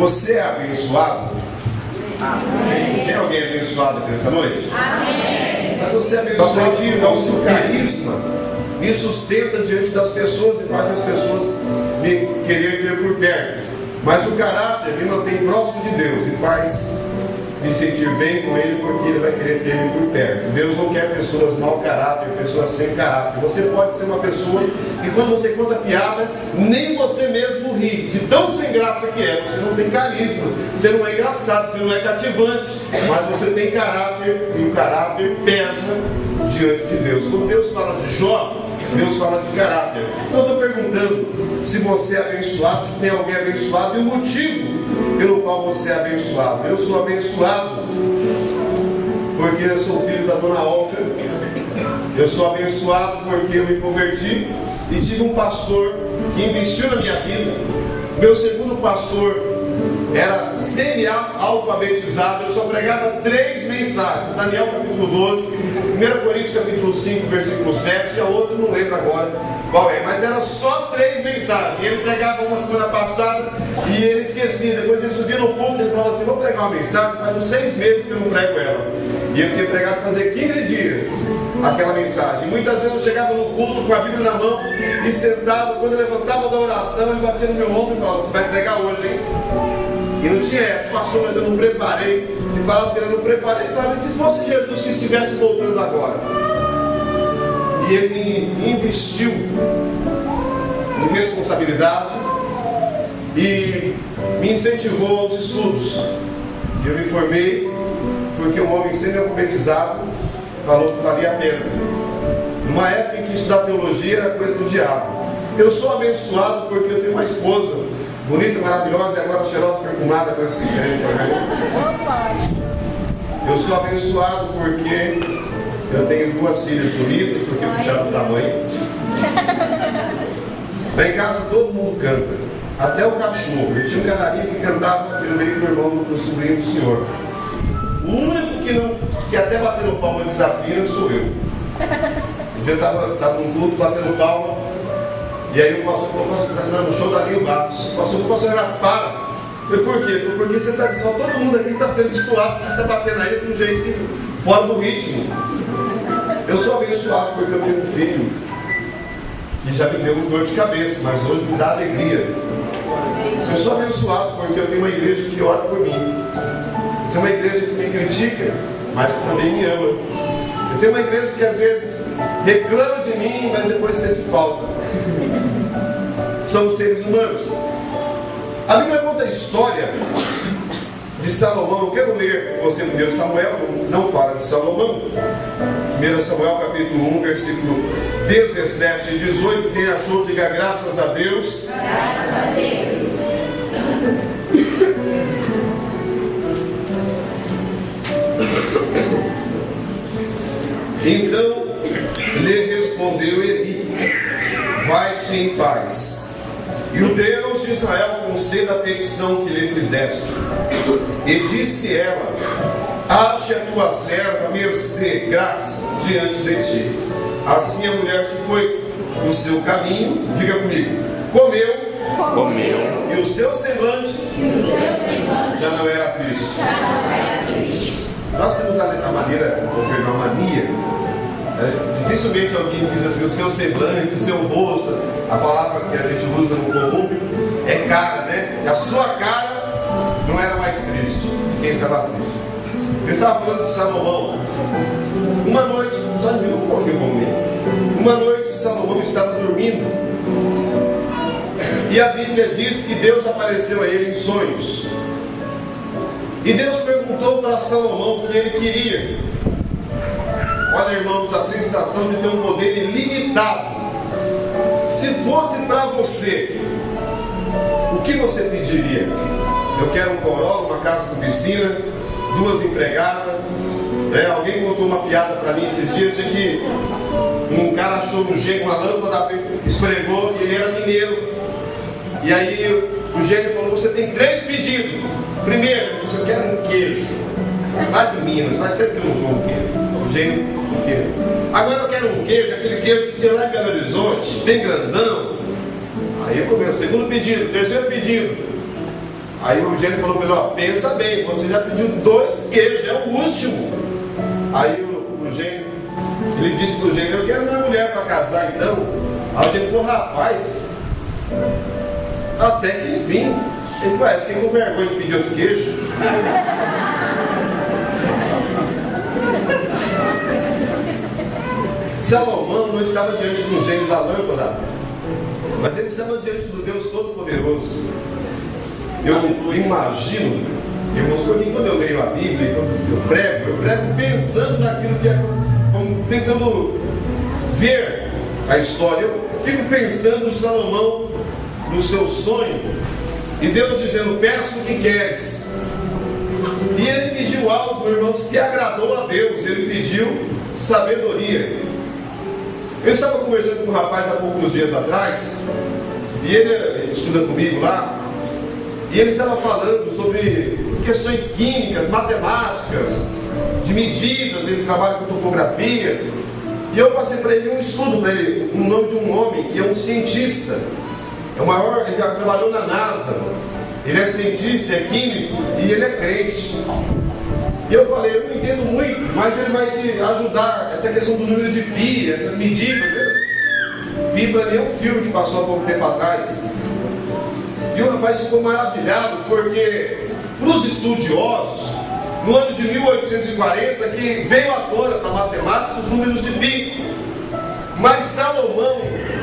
Você é abençoado? Amém. Tem alguém abençoado aqui nessa noite? Amém. Mas você é abençoado, irmãos, que o carisma me sustenta diante das pessoas e faz as pessoas me querer ter por perto. Mas o caráter me mantém próximo de Deus e faz me sentir bem com Ele, porque Ele vai querer ter me por perto. Deus não quer pessoas mau caráter, pessoas sem caráter. Você pode ser uma pessoa que quando você conta piada, nem você mesmo ri, de tão sem graça que é. Você não tem carisma, você não é engraçado, você não é cativante, mas você tem caráter, e o caráter pesa diante de Deus. Quando Deus fala de Jó, Deus fala de caráter. Então eu estou perguntando se você é abençoado, se tem alguém abençoado e o motivo pelo qual você é abençoado. Eu sou abençoado porque eu sou filho da dona Olga. Eu sou abençoado porque eu me converti e tive um pastor que investiu na minha vida. Meu segundo pastor era semi-alfabetizado, eu só pregava 3 mensagens. Daniel capítulo 12, 1 Coríntios capítulo 5, versículo 7, e a outra não lembro agora qual é, mas era só 3 mensagens. E ele pregava uma semana passada e ele esquecia. Depois ele subia no púlpito e falava assim: vou pregar uma mensagem, faz uns 6 meses que eu não prego ela. E ele tinha pregado fazer 15 dias aquela mensagem. Muitas vezes eu chegava no culto com a Bíblia na mão e sentava, quando eu levantava da oração, ele batia no meu ombro e falava: você vai pregar hoje, hein? E não tinha essa, pastor, mas eu não preparei. Se falasse que eu não preparei, eu falava: se fosse Jesus que estivesse voltando agora. E ele me investiu em responsabilidade e me incentivou aos estudos. Eu me formei porque um homem semi-alfabetizado falou que valia a pena. Numa época em que estudar teologia era coisa do diabo. Eu sou abençoado porque eu tenho uma esposa bonita, maravilhosa e agora cheirosa, perfumada com esse creme. Eu sou abençoado porque eu tenho 2 filhas bonitas, porque puxaram o tamanho. Lá em casa todo mundo canta, até o cachorro. Eu tinha um canarinho que cantava, eu dei para o irmão do sobrinho do senhor. O único que até batendo palma desafia sou eu. Um dia eu estava num culto batendo palma, e aí o pastor falou: no show da Linho Barros. O pastor Renato, para. Eu falei: por quê? Ele falou: porque você está dizendo, todo mundo aqui está ficando destoado, porque você está batendo aí de um jeito que, fora do ritmo. Eu sou abençoado porque eu tenho um filho que já me deu um dor de cabeça, mas hoje me dá alegria. Eu sou abençoado porque eu tenho uma igreja que ora por mim. Eu tenho uma igreja que me critica, mas que também me ama. Eu tenho uma igreja que às vezes reclama de mim, mas depois sente falta. Somos seres humanos. A Bíblia conta a história de Salomão. Eu quero ler com você 1 Samuel, não fala de Salomão. 1 Samuel capítulo 1, versículo 17 e 18. Quem achou, diga graças a Deus. Graças a Deus. Então lhe respondeu Eli: vai-te em paz, e o Deus de Israel conceda a petição que lhe fizeste. E disse ela: ache a tua serva mercê, graça diante de ti. Assim a mulher se foi no seu caminho, diga comigo, comeu, e o seu semblante já não era triste. Nós temos a maneira, ou perdão, a mania. Dificilmente alguém diz assim: o seu semblante, o seu rosto. A palavra que a gente usa no comum é cara, né? A sua cara não era mais triste de quem estava triste. Eu estava falando de Salomão. Uma noite, só de um pouquinho comigo. Uma noite Salomão estava dormindo. E a Bíblia diz que Deus apareceu a ele em sonhos. E Deus perguntou para Salomão o que ele queria. Olha, irmãos, a sensação de ter um poder ilimitado. Se fosse para você, o que você pediria? Eu quero um Corolla, uma casa com piscina, 2 empregadas. Alguém contou uma piada para mim esses dias de que um cara achou no gênio uma lâmpada, esfregou e ele era mineiro. E aí o gênio falou: você tem 3 pedidos. Primeiro, eu quero um queijo. Lá de Minas, faz tempo que eu não como queijo. O gênio, queijo. Agora eu quero um queijo, aquele queijo que tinha lá em Belo Horizonte, bem grandão. Aí eu comeu o segundo pedido, terceiro pedido. Aí o gênio falou para ele: ó, pensa bem, você já pediu 2 queijos, é o último. Aí o gênio, ele disse para o gênio: eu quero uma mulher para casar então. Aí o gênio falou: rapaz, até que enfim. Ele falou: fiquei com vergonha de pedir outro queijo. Salomão não estava diante do gênio da lâmpada, mas ele estava diante do Deus Todo-Poderoso. Eu imagino, irmãos, porque quando eu leio a Bíblia, quando eu prego pensando naquilo que é, tentando ver a história. Eu fico pensando em Salomão, no seu sonho, e Deus dizendo: peço o que queres. E ele pediu algo, irmãos, que agradou a Deus. Ele pediu sabedoria. Eu estava conversando com um rapaz há poucos dias atrás, e ele estuda comigo lá, e ele estava falando sobre questões químicas, matemáticas, de medidas. Ele trabalha com topografia, e eu passei para ele um estudo para ele, um nome de um homem que é um cientista, é o maior, ele já trabalhou na NASA, ele é cientista, é químico e ele é crente. E eu falei: eu não entendo muito, mas ele vai te ajudar. Essa questão do número de pi, essas medidas, pi para mim é um filme que passou há pouco tempo atrás. E o rapaz ficou maravilhado, porque para os estudiosos, no ano de 1840, que veio à tona para a matemática os números de pi. Mas Salomão,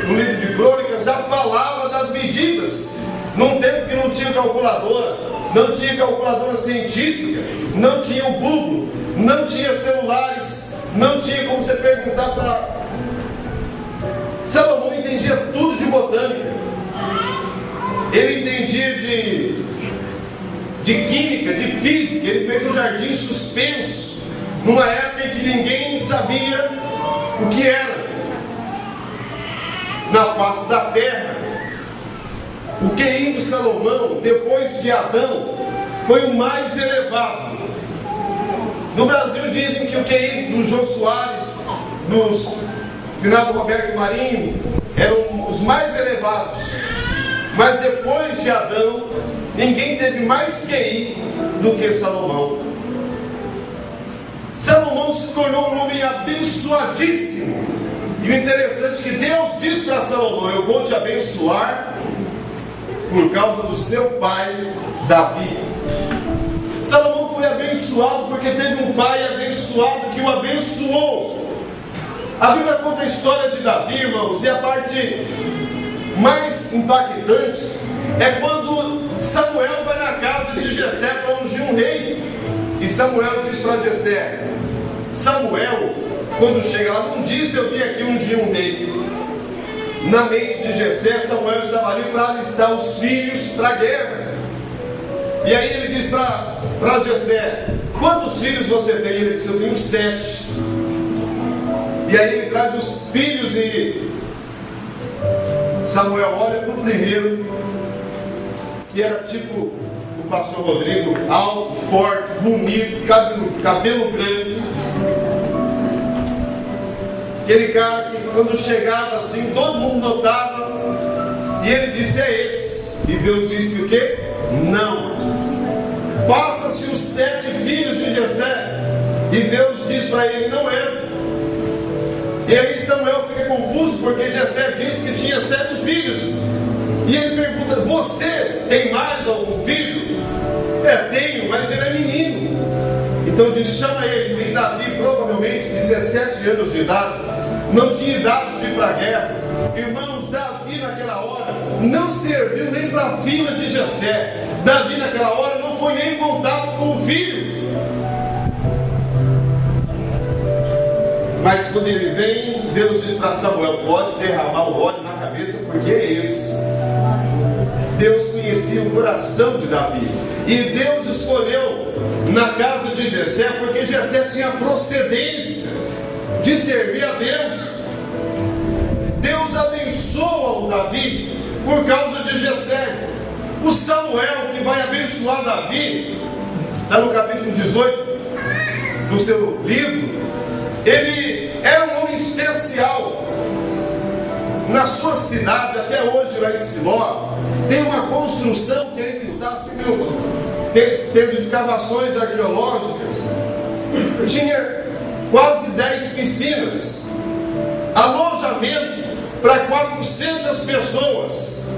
no livro de Crônicas, já falava das medidas, num tempo que não tinha calculadora, não tinha calculadora científica, não tinha o Google, não tinha celulares, não tinha como você perguntar para... Salomão entendia tudo de botânica, ele entendia de química, de física. Ele fez um jardim suspenso, numa época em que ninguém sabia o que era na face da terra. O QI de Salomão, depois de Adão, foi o mais elevado. No Brasil dizem que o QI do Jô Soares, dos finado Roberto Marinho, eram os mais elevados. Mas depois de Adão, ninguém teve mais QI do que Salomão. Salomão se tornou um homem abençoadíssimo. E o interessante é que Deus diz para Salomão: eu vou te abençoar por causa do seu pai Davi. Salomão foi abençoado porque teve um pai abençoado que o abençoou. A Bíblia conta a história de Davi, irmãos, e a parte mais impactante é quando Samuel vai na casa de Jessé para ungir um rei. E Samuel diz para Jessé: Samuel, quando chega lá, não diz eu vim aqui ungir um rei. Na mente de Jessé, Samuel estava ali para alistar os filhos para a guerra. E aí ele diz para Jessé: quantos filhos você tem? Ele diz: eu tenho 7. E aí ele traz os filhos e Samuel olha para o primeiro, que era tipo o pastor Rodrigo, alto, forte, bonito, cabelo grande. Aquele cara que quando chegava assim, todo mundo notava. E ele disse: é esse. E Deus disse o quê? Não. Passa-se os 7 filhos de Jessé. E Deus diz para ele: não é. E aí Samuel fica confuso, porque Jessé disse que tinha 7 filhos. E ele pergunta: você tem mais algum filho? É, tenho, mas ele é menino. Então diz: chama ele. Tem Davi, provavelmente 17 anos de idade, não tinha idade de ir para a guerra. Irmãos, Davi naquela hora não serviu nem para a filha de Jessé. Davi naquela hora não foi nem contado com o filho. Mas quando ele vem, Deus diz para Samuel: pode derramar o óleo na cabeça, porque é esse. Deus conhecia o coração de Davi, e Deus escolheu na casa de Jessé, porque Jessé tinha procedência de servir a Deus. Deus abençoa o Davi por causa de Jessé. O Samuel, que vai abençoar Davi, está no capítulo 18 do seu livro. Ele era um homem especial na sua cidade, até hoje lá em Siló, tem uma construção que ainda está tendo escavações arqueológicas. Tinha quase 10 piscinas, alojamento para 400 pessoas.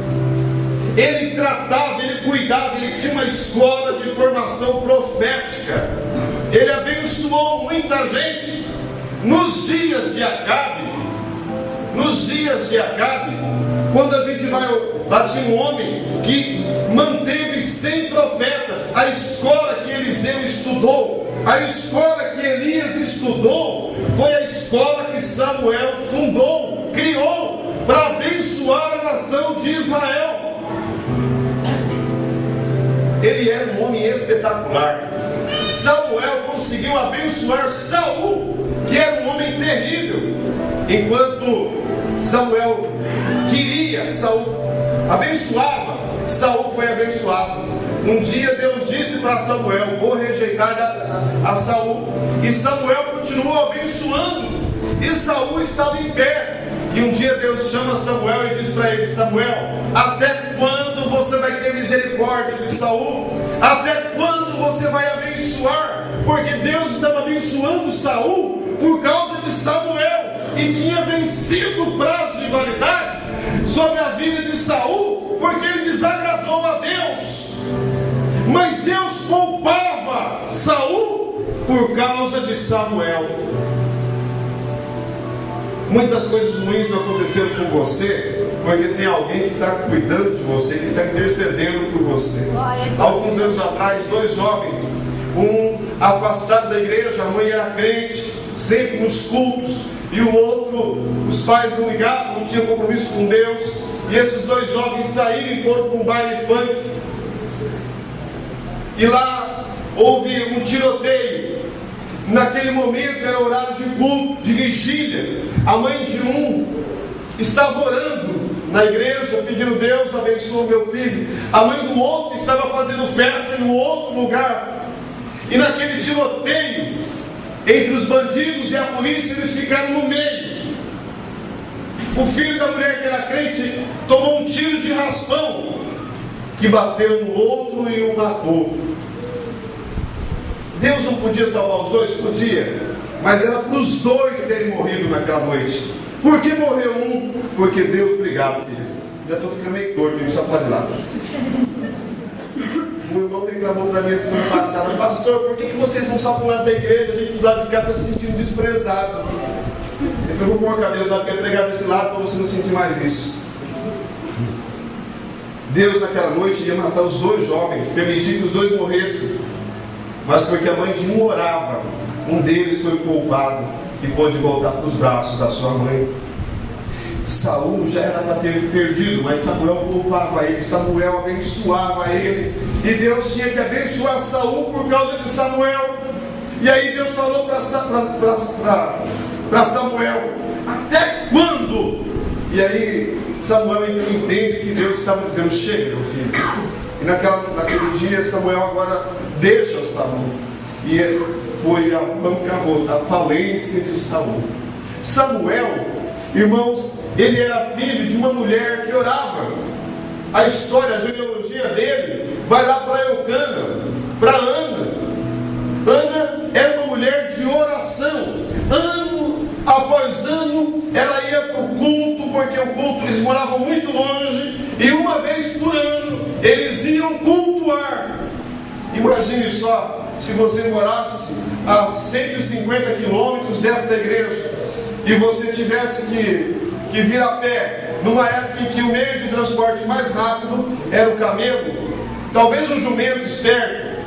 Ele tratava, ele cuidava, ele tinha uma escola de formação profética. Ele abençoou muita gente. Nos dias de Acabe, quando a gente vai, lá tinha um homem que manteve 100 profetas. A escola que Eliseu estudou, a escola que Elias estudou, foi a escola que Samuel fundou, criou, para abençoar a nação de Israel. Ele era um homem espetacular. Samuel conseguiu abençoar Saul, que era um homem terrível. Enquanto Samuel queria, Saul abençoava, Saul foi abençoado. Um dia Deus disse para Samuel: vou rejeitar a Saul. E Samuel continuou abençoando, e Saul estava em pé. E um dia Deus chama Samuel e diz para ele: Samuel, até quando você vai ter misericórdia de Saul? Até quando você vai abençoar? Porque Deus estava abençoando Saul por causa de Samuel, e tinha vencido o prazo de validade sobre a vida de Saul, porque ele desagradou a Deus. Mas Deus poupava Saul por causa de Samuel. Muitas coisas ruins não aconteceram com você, porque tem alguém que está cuidando de você, que está intercedendo por você. Alguns anos atrás, 2 jovens, um afastado da igreja, a mãe era crente, sempre nos cultos, e o outro, os pais não ligavam, não tinham compromisso com Deus. E esses 2 jovens saíram e foram para um baile funk, e lá houve um tiroteio. Naquele momento era horário de culto, de vigília. A mãe de um estava orando na igreja, pedindo: Deus abençoe meu filho. A mãe do outro estava fazendo festa em um outro lugar. E naquele tiroteio, entre os bandidos e a polícia, eles ficaram no meio. O filho da mulher que era crente tomou um tiro de raspão, que bateu no outro e o matou. Deus não podia salvar os 2? Podia, mas era para os 2 terem morrido naquela noite. Por que morreu um? Porque Deus brigava, filho. Já estou ficando meio torto, não só pode ir lá. O irmão reclamou para mim semana passada: pastor, por que vocês vão só para o lado da igreja? A gente do lado de cá está se sentindo desprezado. Eu vou pôr uma cadeira do lado que é pregar desse lado para você não sentir mais isso. Deus naquela noite ia matar os 2 jovens, permitir que os 2 morressem. Mas porque a mãe de um orava, um deles foi poupado e pôde voltar para os braços da sua mãe. Saul já era para ter perdido, mas Samuel poupava ele, Samuel abençoava ele, e Deus tinha que abençoar Saul por causa de Samuel. E aí Deus falou para Samuel: até quando? E aí Samuel então entende que Deus estava dizendo: chega, meu filho. E naquele dia Samuel agora deixa Saul, e foi a bancarrota, a falência de Saul. Samuel, irmãos, ele era filho de uma mulher que orava. A história, a genealogia dele vai lá para Eucana, para Ana. Ana era uma mulher de oração. Ano após ano ela ia para o culto, porque o culto, eles moravam muito longe, e uma vez por ano eles iam cultuar. Imagine só, se você morasse a 150 quilômetros desta igreja, e você tivesse que vir a pé, numa época em que o meio de transporte mais rápido era o camelo, talvez um jumento esperto,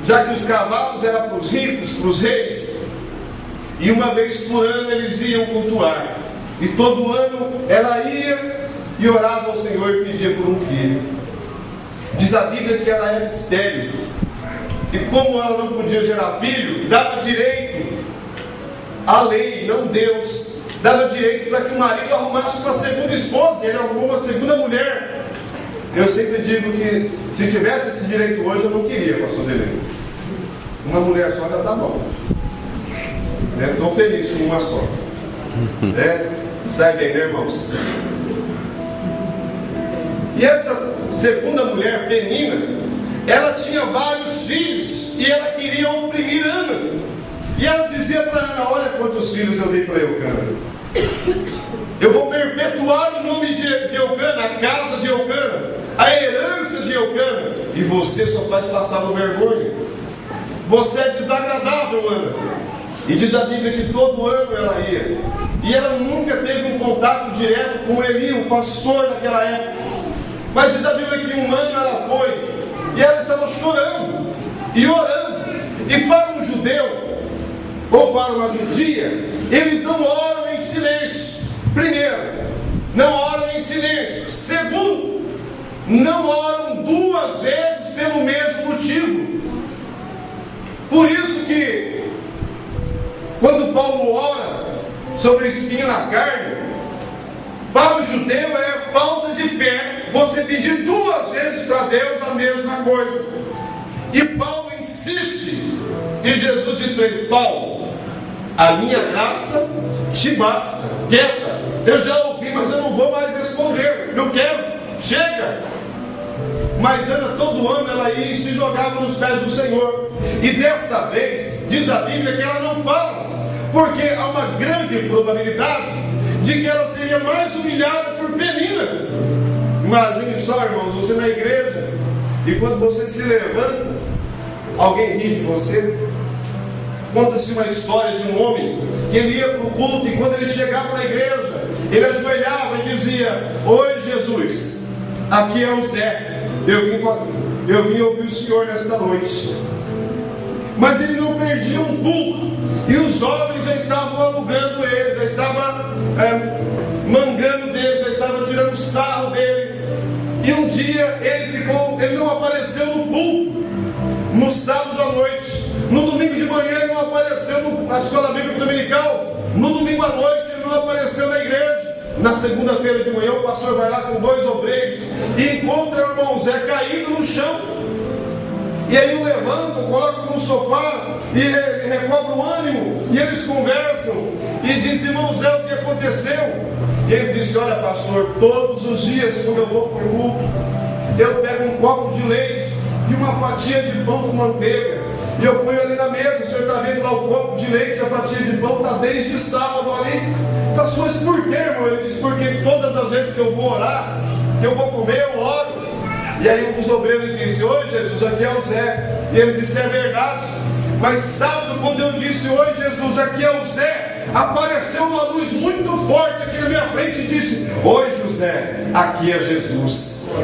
já que os cavalos eram para os ricos, para os reis, e uma vez por ano eles iam cultuar, e todo ano ela ia e orava ao Senhor e pedia por um filho. Diz a Bíblia que ela era estéril, e como ela não podia gerar filho, dava direito, a lei, não Deus, dava direito para que o marido arrumasse uma segunda esposa, e ele arrumou uma segunda mulher. Eu sempre digo que se tivesse esse direito hoje, eu não queria, pastor Delei. Uma mulher só já está bom. Estou feliz com uma só. Sai bem, né, irmãos? E essa segunda mulher, Penina, ela tinha vários filhos e ela queria oprimir Ana. E ela dizia para Ana: olha quantos filhos eu dei para Eucana. Eu vou perpetuar o nome de Eucana, a casa de Eucana, a herança de Eucana, e você só faz passar no vergonha. Você é desagradável, Ana. E diz a Bíblia que todo ano ela ia. E ela nunca teve um contato direto com Eli, o pastor daquela época. Mas diz a Bíblia que um ano ela foi. E ela estava chorando e orando. E para um judeu, ou para uma judia, eles não oram em silêncio. Primeiro, não oram em silêncio. Segundo, não oram duas vezes pelo mesmo motivo. Por isso que, quando Paulo ora sobre o espinho na carne, para o judeu é falta de fé você pedir duas vezes para Deus a mesma coisa. E Paulo insiste, e Jesus diz para ele: Paulo, a minha graça te basta. Quieta, eu já ouvi, mas eu não vou mais responder. Não quero, chega. Mas Ana, todo ano ela ia e se jogava nos pés do Senhor. E dessa vez, diz a Bíblia que ela não fala, porque há uma grande probabilidade de que ela seria mais humilhada por Penina. Imagine só, irmãos, você na igreja, e quando você se levanta, alguém ri de você. Conta-se uma história de um homem que ele ia para o culto, e quando ele chegava na igreja, ele ajoelhava e dizia: oi Jesus, aqui é o Zé, eu vim ouvir o Senhor nesta noite. Mas ele não perdia um culto, e os jovens já estavam alugando ele, já estavam mangando dele, já estavam tirando sarro dele. E um dia ele não apareceu no culto, no sábado à noite. No domingo de manhã ele não apareceu na escola bíblica dominical. No domingo à noite ele não apareceu na igreja. Na segunda-feira de manhã o pastor vai lá com 2 obreiros e encontra o irmão Zé caído no chão. E aí o levantam, colocam no sofá e recobra o ânimo. E eles conversam e dizem: irmão Zé, o que aconteceu? E ele disse: olha pastor, todos os dias quando eu vou para o culto, eu pego um copo de leite e uma fatia de pão com manteiga, e eu ponho ali na mesa. O senhor está vendo lá o copo de leite, a fatia de pão está desde sábado ali. Pastor, mas por quê, irmão? Ele disse: porque todas as vezes que eu vou orar, que eu vou comer, eu oro. E aí um dos obreiros disse: oi Jesus, aqui é o Zé. E ele disse: é verdade. Mas sábado, quando eu disse: oi Jesus, aqui é o Zé, apareceu uma luz muito forte aqui na minha frente e disse: oi José, aqui é Jesus.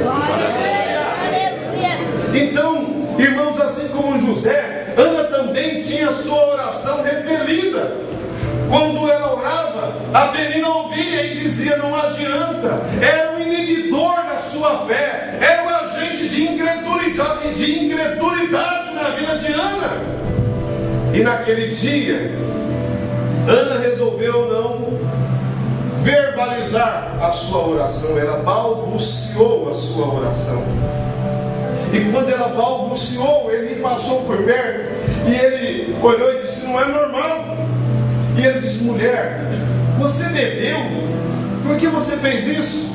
Então, irmãos, assim como José, Ana também tinha sua oração repelida. Quando ela orava, a Penina ouvia e dizia: não adianta. Era um inibidor da sua fé, era um agente de incredulidade na vida de Ana. E naquele dia, Ana resolveu não verbalizar a sua oração, ela balbuciou a sua oração. E quando ela balbuciou, ele passou por perto e ele olhou e disse: não é normal. E ele disse: mulher, você bebeu? Por que você fez isso?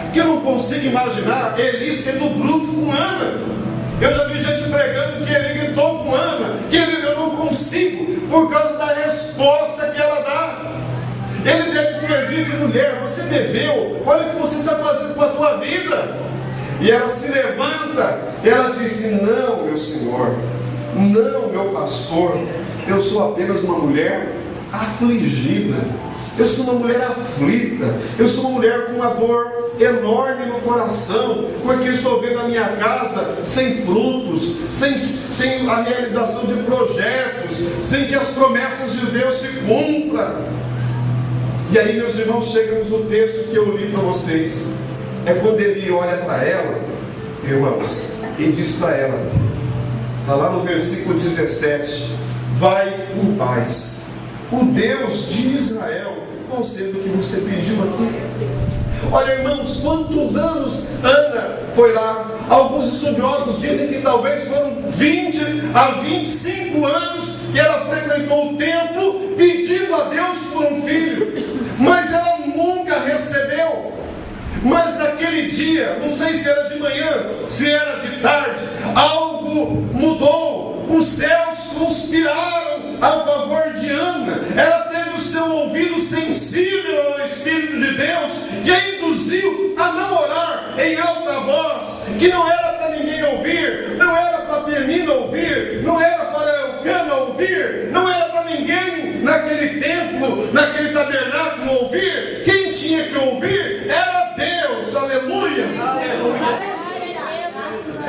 Porque eu não consigo imaginar Eli sendo bruto com Ana. Eu já vi gente pregando que ele gritou com Ana, que eu não consigo, por causa da resposta que ela dá. Ele deve ter dito: mulher, você bebeu? Olha o que você está fazendo com a tua vida. E ela se levanta, ela disse: não, meu senhor, não, meu pastor, eu sou apenas uma mulher afligida, eu sou uma mulher aflita, eu sou uma mulher com uma dor enorme no coração, porque eu estou vendo a minha casa sem frutos, sem a realização de projetos, sem que as promessas de Deus se cumpram. E aí, meus irmãos, chegamos no texto que eu li para vocês. É quando ele olha para ela, irmãos, e diz para ela, está lá no versículo 17: vai em paz, o Deus de Israel conceda o que você pediu aqui. Olha, irmãos, quantos anos Ana foi lá? Alguns estudiosos dizem que talvez foram 20 a 25 anos que ela frequentou o templo pedindo a Deus por um filho. Mas naquele dia, não sei se era de manhã, se era de tarde, algo mudou. Os céus conspiraram a favor de Ana. Ela teve o seu ouvido sensível ao Espírito de Deus, que a induziu a não orar em alta voz, que não era para ninguém ouvir, não era para Penina ouvir, não era para Elcana ouvir, não era para ninguém naquele templo, naquele tabernáculo ouvir. Quem tinha que ouvir era Deus. Aleluia!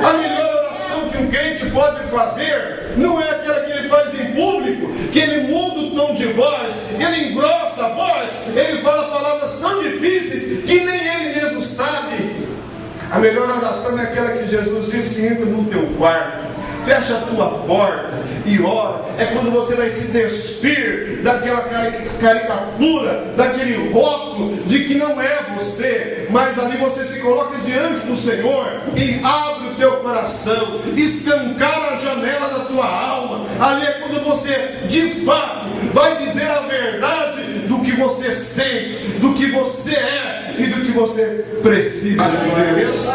A melhor oração que um crente pode fazer não é aquela que ele faz em público, que ele muda o tom de voz, ele engrossa a voz, ele fala palavras tão difíceis que nem ele mesmo sabe. A melhor oração é aquela que Jesus disse: entra no teu quarto, fecha a tua porta e ora. É quando você vai se despir daquela caricatura, daquele rótulo de que não é você, mas ali você se coloca diante do Senhor e abre o teu coração, escancara a janela da tua alma. Ali é quando você de fato vai dizer a verdade do que você sente, do que você é e do que você precisa de Deus.